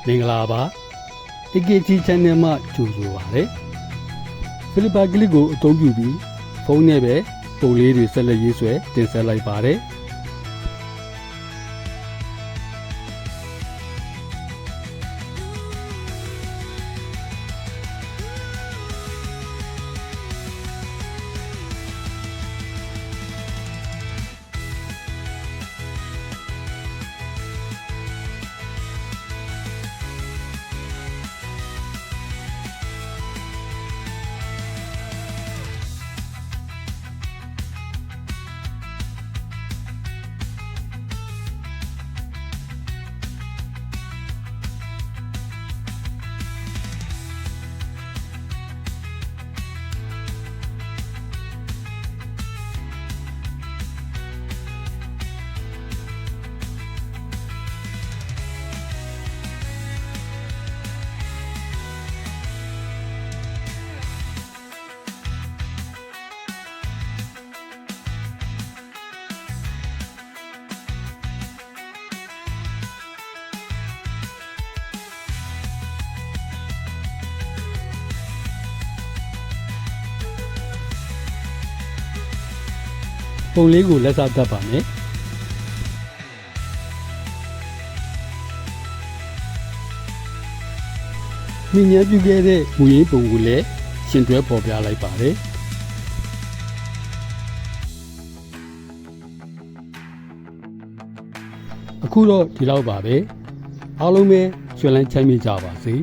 မင်္ဂလာပါ AKT Channel မှာကြိုဆိုပါရစေဖိလစ်ပါကလစ်ကိုအသုံးပြုပြီးဖုန်းနဲ့ပဲပုံလေးတွေဆက်လက်ရေးဆွဲတင်ဆက်လိုက်ပါတယ်ပုံလေးကိုလက်စတတ်ပါမယ်မြင်ရပြုခဲ့တဲ့မူရင်းပုံကိုလည်းရှင်တွဲပေါ်ပြလိုက်ပါတယ်အခုတော့ဒီလောက်ပါပဲအားလုံးပဲကျွမ်းလန်းချမ်းမြေ့ကြပါစေ